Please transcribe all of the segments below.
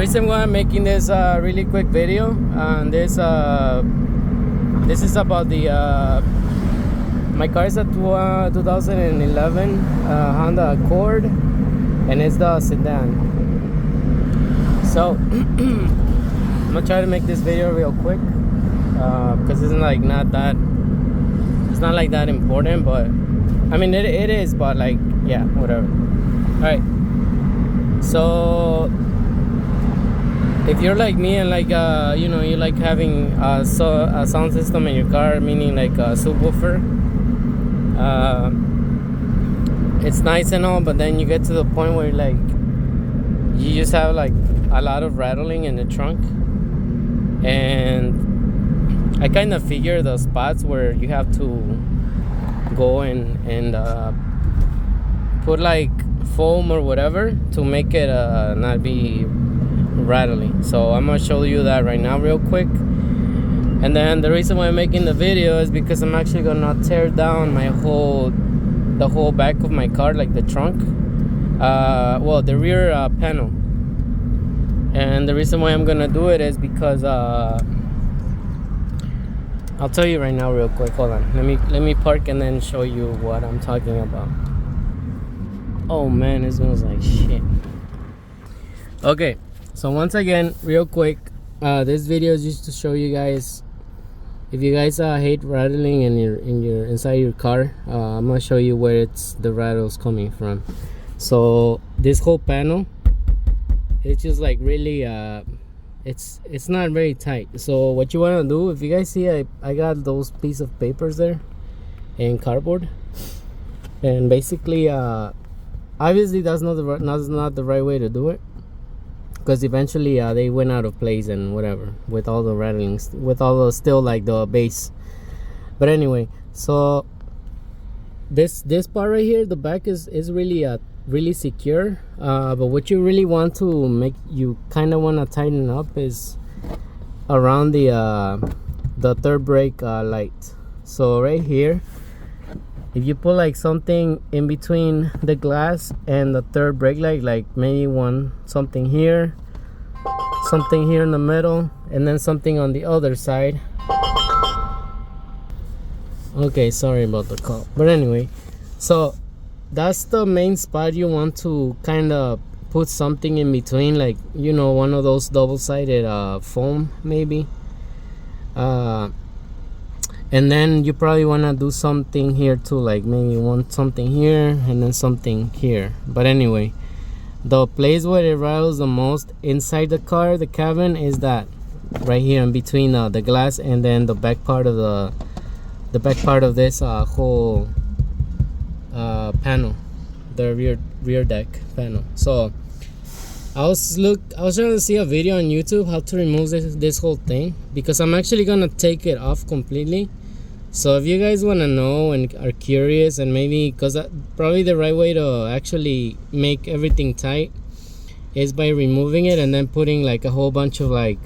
reason why I'm making this really quick video, this is about the my car is a 2011 Honda Accord, and it's the sedan. So I'm gonna try to make this video real quick because it's like not that important, but I mean it is, but like, yeah, whatever. All right, so if you're like me and like you know, you like having a sound system in your car, meaning like a subwoofer, it's nice and all, but then you get to the point where like you just have like a lot of rattling in the trunk, and I kind of figure the spots where you have to go and put like foam or whatever to make it not be rattling. So I'm gonna show you that right now real quick. And then the reason why I'm making the video is because I'm actually gonna tear down the whole back of my car, like the trunk, well, the rear panel. And the reason why I'm gonna do it is because I'll tell you right now real quick. Hold on, let me park and then show you what I'm talking about. Oh man, it smells like shit. Okay, so once again, real quick, this video is just to show you guys, if you guys hate rattling in your inside your car, I'm gonna show you where the rattle's coming from. So this whole panel, it's just like really it's not very tight. So what you want to do, if you guys see, I got those piece of papers there and cardboard, and basically obviously that's not the right way to do it, because eventually they went out of place and whatever with all the rattlings, with all the still like the base. But anyway, so this part right here, the back is really really secure, but what you really want to make, you kind of want to tighten up is around the third brake light. So right here, if you put like something in between the glass and the third brake light, like maybe something here in the middle, and then something on the other side. Okay, sorry about the call, but anyway, so that's the main spot you want to kind of put something in between, like, you know, one of those double-sided foam maybe, and then you probably want to do something here too, like maybe something here and then something here. But anyway, the place where it rattles the most inside the car, the cabin, is that right here in between the glass and then the back part of this whole panel, the rear deck panel. So I was trying to see a video on YouTube how to remove this whole thing, because I'm actually gonna take it off completely. So if you guys want to know and are curious, and maybe, because probably the right way to actually make everything tight is by removing it and then putting like a whole bunch of like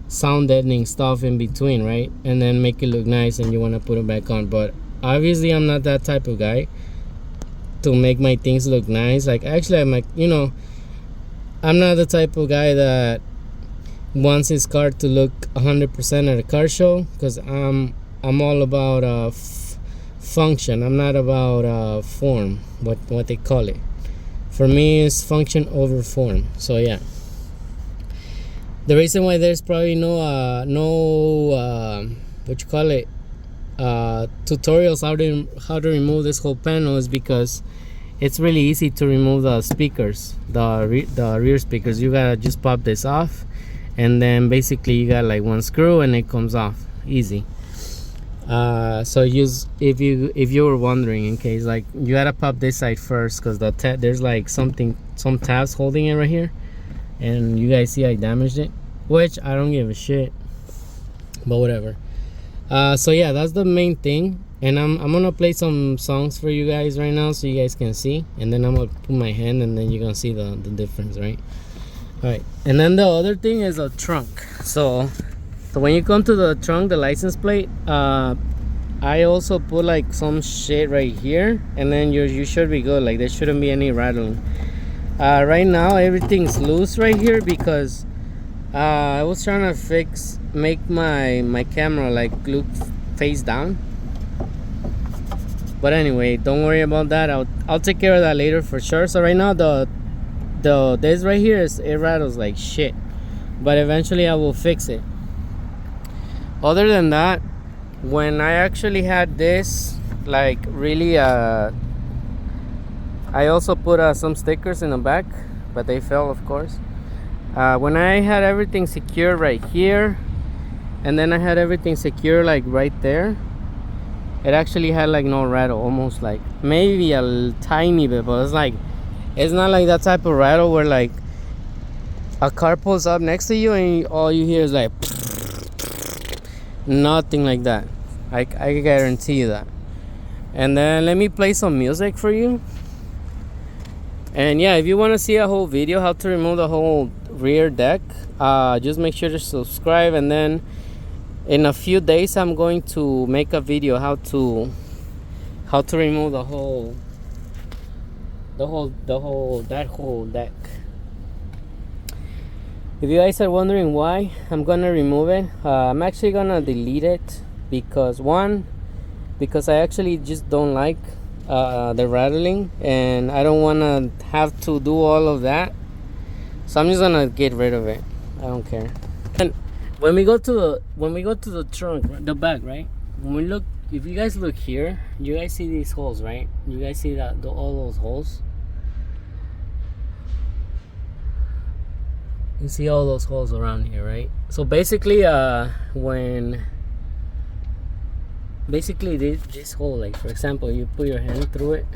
sound deadening stuff in between, right? And then make it look nice, and you want to put it back on. But obviously I'm not that type of guy to make my things look nice. Like, actually, I'm like, you know, I'm not the type of guy that wants his car to look 100% at a car show, because I'm all about function. I'm not about form, what they call it. For me, it's function over form. So yeah, the reason why there's probably no tutorials how to remove this whole panel is because it's really easy to remove the speakers, the rear speakers. You gotta just pop this off, and then basically you got like one screw and it comes off easy. So if you were wondering, in case, like, you gotta pop this side first, because there's like some tabs holding it right here, and you guys see I damaged it, which I don't give a shit, but whatever. So yeah, that's the main thing. And I'm gonna play some songs for you guys right now so you guys can see, and then I'm gonna put my hand, and then you're gonna see the difference, right? All right, and then the other thing is a trunk. So when you come to the trunk, the license plate, I also put like some shit right here, and then you should be good. Like, there shouldn't be any rattling. Right now everything's loose right here because I was trying to make my camera like look face down. But anyway, don't worry about that. I'll take care of that later for sure. So right now this right here it rattles like shit. But eventually I will fix it. Other than that, when I actually had this, like really I also put some stickers in the back, but they fell, of course. When I had everything secure right here, and then I had everything secure like right there, it actually had like no rattle, almost like maybe a tiny bit, but it's not like that type of rattle where like a car pulls up next to you and all you hear is like nothing like that. I guarantee you that. And then let me play some music for you. And yeah, if you want to see a whole video how to remove the whole rear deck, just make sure to subscribe. And then in a few days I'm going to make a video how to remove that whole deck. If you guys are wondering why I'm gonna remove it, I'm actually gonna delete it because I actually just don't like the rattling, and I don't want to have to do all of that, so I'm just gonna get rid of it. I don't care. And when we go to the trunk, the back, right, when we look, if you guys look here, you guys see these holes, right? You guys see that all those holes? You see all those holes around here, right? So basically this hole, like for example, you put your hand through it,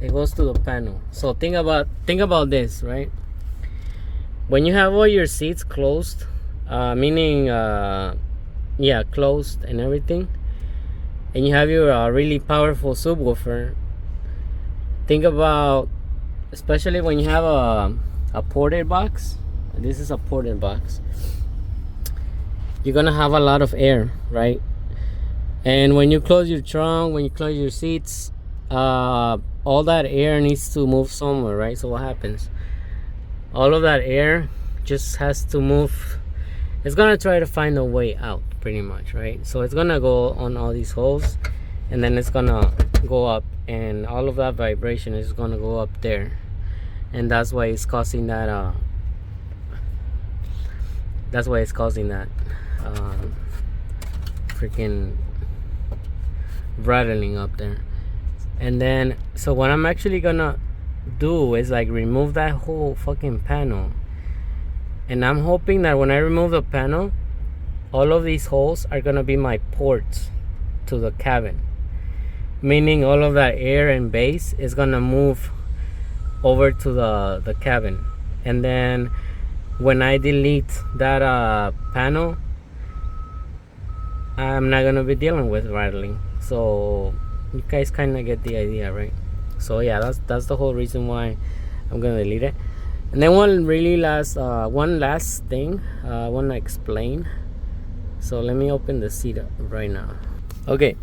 it goes to the panel. So think about this, right? When you have all your seats closed, meaning closed and everything, and you have your really powerful subwoofer, think about, especially when you have a ported box. This is a ported box. You're gonna have a lot of air, right? And when you close your trunk, when you close your seats, all that air needs to move somewhere, right? So what happens? All of that air just has to move. It's gonna try to find a way out, pretty much, right? So it's gonna go on all these holes, and then it's gonna go up, and all of that vibration is gonna go up there, and that's why it's causing that. That's why it's causing that freaking rattling up there. And then so what I'm actually gonna do is like remove that whole fucking panel, and I'm hoping that when I remove the panel, all of these holes are gonna be my ports to the cabin, meaning all of that air and bass is gonna move over to the cabin. And then when I delete that panel, I'm not gonna be dealing with rattling. So you guys kind of get the idea, right? So yeah, that's the whole reason why I'm gonna delete it. And then one last thing I want to explain. So let me open the seat right now. Okay,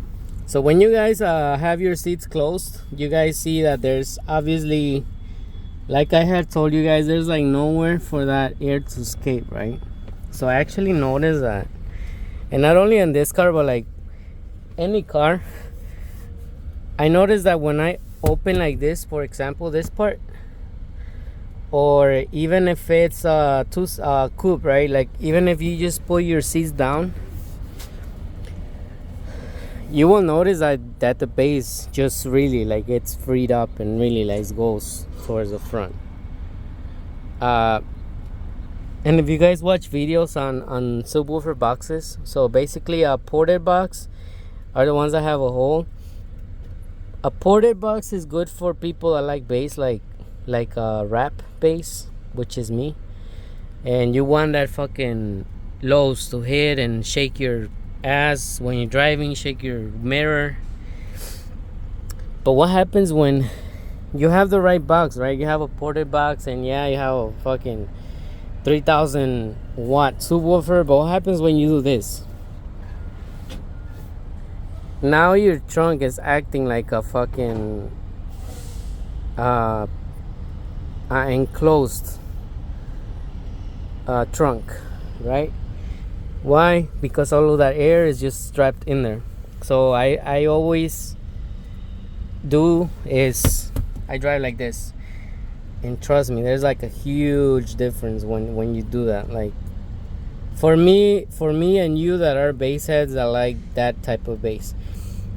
so when you guys have your seats closed, you guys see that there's obviously, like I had told you guys, there's like nowhere for that air to escape, right? So I actually noticed that, and not only in this car but like any car, I noticed that when I open like this, for example this part, or even if it's coupe, right, like even if you just put your seats down, you will notice that the base just really like it's freed up and really like goes towards the front. And if you guys watch videos on subwoofer boxes, so basically a ported box are the ones that have a hole. A ported box is good for people that like bass, like rap bass, which is me, and you want that fucking lows to hit and shake your ass when you're driving, shake your mirror. But what happens when you have the right box, right? You have a ported box, and yeah, you have a fucking 3,000 watt subwoofer, but what happens when you do this? Now your trunk is acting like a fucking enclosed trunk, right? Why? Because all of that air is just strapped in there. So I always do is I drive like this, and trust me, there's like a huge difference when you do that. Like for me and you that are bass heads that like that type of bass,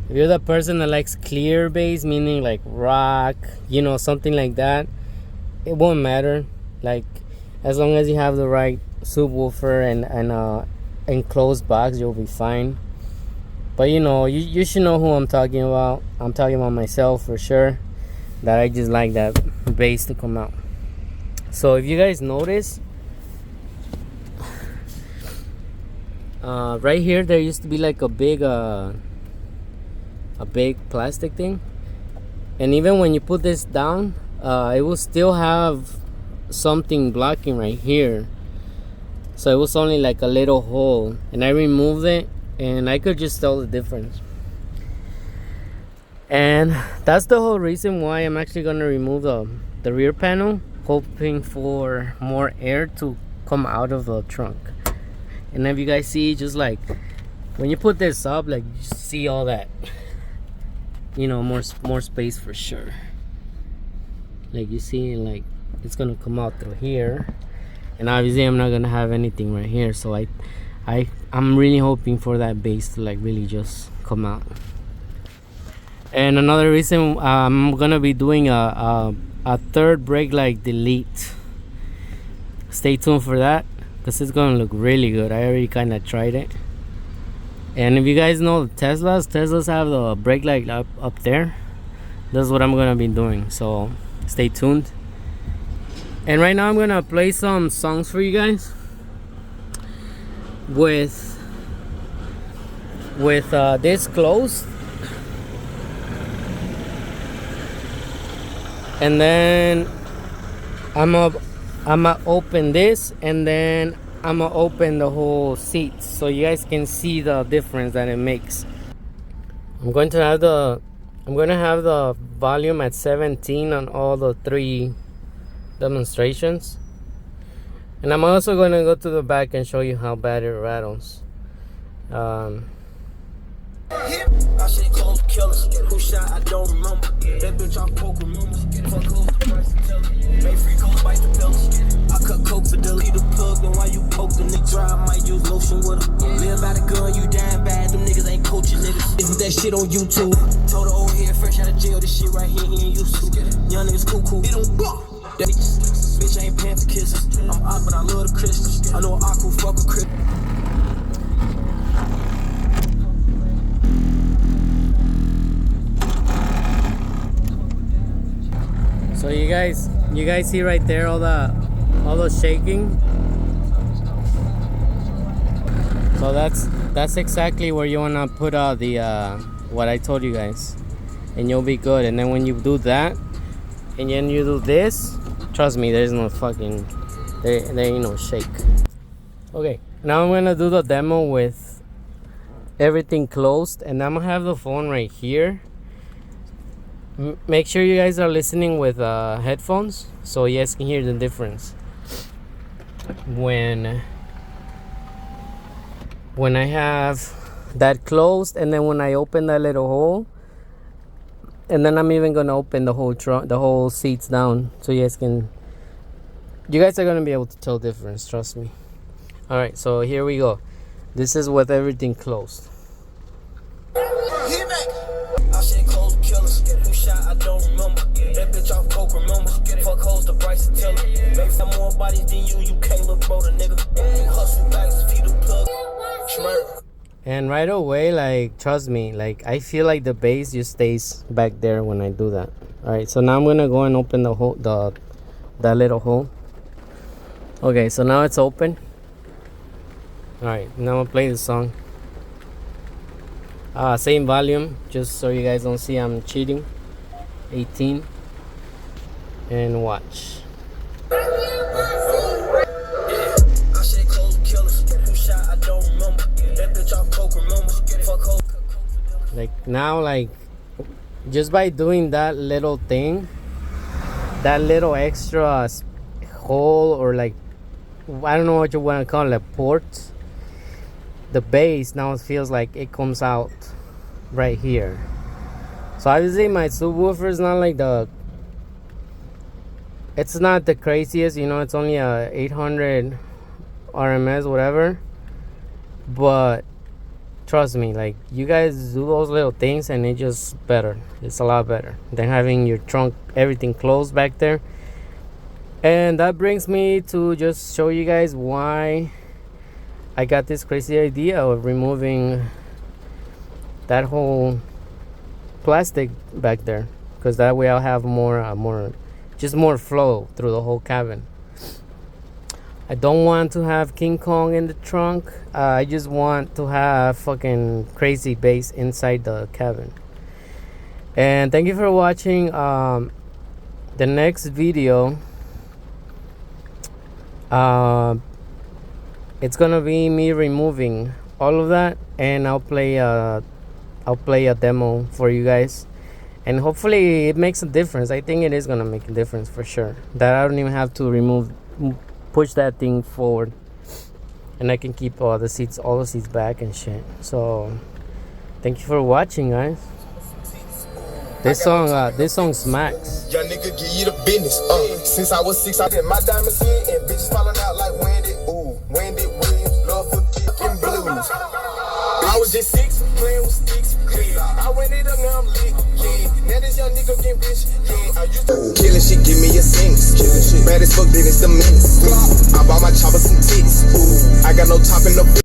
if you're the person that likes clear bass, meaning like rock, something like that, it won't matter. Like as long as you have the right subwoofer and enclosed box, you'll be fine. But you should know who I'm talking about. I'm talking about myself for sure, that I just like that bass to come out. So if you guys notice, right here there used to be like a big plastic thing, and even when you put this down, it will still have something blocking right here. So it was only like a little hole, and I removed it, and I could just tell the difference. And that's the whole reason why I'm actually gonna remove the rear panel, hoping for more air to come out of the trunk. And if you guys see, just like when you put this up, like you see all that, more space for sure. Like you see, like it's gonna come out through here, and obviously I'm not gonna have anything right here. So I'm really hoping for that bass to like really just come out. And another reason I'm gonna be doing a third brake light delete. Stay tuned for that, because it's gonna look really good. I already kind of tried it. And if you guys know the Teslas have the brake light up there. That's what I'm gonna be doing, so stay tuned. And right now I'm gonna play some songs for you guys with this closed, and then I'm gonna open this, and then I'm gonna open the whole seat so you guys can see the difference that it makes. I'm going to have the volume at 17 on all the 3 demonstrations, and I'm also going to go to the back and show you how bad it rattles. I should close killers. Who shot? I don't remember. That bitch off coke, remember. Fuck who the price to tell it. Make free coke, bite the pillars. I cut coke for delete the plug. Then why you poke the nigga dry? I might use lotion with her. Live by the gun, you dying bad. Them niggas ain't coaching niggas. Isn't that shit on YouTube? Told the old head fresh out of jail. This shit right here, he ain't used to. Young niggas cool. He don't bitch ain't paying for kisses. I'm out, but I love the Christians. I know I could fuck a Christian. So you guys see right there all the shaking. So that's exactly where you wanna put the what I told you guys, and you'll be good. And then when you do that, and then you do this, trust me, there's no fucking there ain't no shake. Okay, now I'm gonna do the demo with everything closed, and I'm gonna have the phone right here. Make sure you guys are listening with headphones so you guys can hear the difference when I have that closed, and then when I open that little hole, and then I'm even gonna open the whole the whole seats down so you guys are gonna be able to tell difference, trust me. All right, so here we go. This is with everything closed. I don't remember. That bitch off coke, remember. Fuck hoes, the price to tell it. Make some more bodies than you can't look bro, the nigga. Hustle bags, feed the plug. And right away, like, trust me, like, I feel like the bass just stays back there when I do that. Alright, so now I'm gonna go and open the hole, that little hole. Okay, so now it's open. Alright, now I'm gonna play the song. Same volume, just so you guys don't see I'm cheating. 18, and watch. Like now, like just by doing that little thing, that little extra hole or like I don't know what you want to call it, ports. The bass now feels like it comes out right here. So obviously my subwoofer is not like it's not the craziest, you know, it's only a 800 RMS, whatever. But trust me, like, you guys do those little things and it's just better. It's a lot better than having your trunk, everything closed back there. And that brings me to just show you guys why I got this crazy idea of removing that whole plastic back there, because that way I'll have more flow through the whole cabin. I don't want to have King Kong in the trunk. I just want to have fucking crazy bass inside the cabin. And thank you for watching. The next video, it's gonna be me removing all of that, and I'll play a demo for you guys, and hopefully it makes a difference. I think it is gonna make a difference for sure, that I don't even have to push that thing forward, and I can keep all the seats back and shit. So thank you for watching, guys. This song smacks. Young nigga give you the business. Since I was 6, I did my diamonds in, and bitches falling out like Wendy. Ooh, Wendy Williams, love for kicking blues. I was just 6, playing with sticks. Yeah, I ran it up, now I'm lit. Yeah, now this young nigga getting rich. Yeah, I used to killing shit, give me a sentence. Bad as fuck, then it's the minutes. I bought my chopper some tits. Ooh, I got no top in the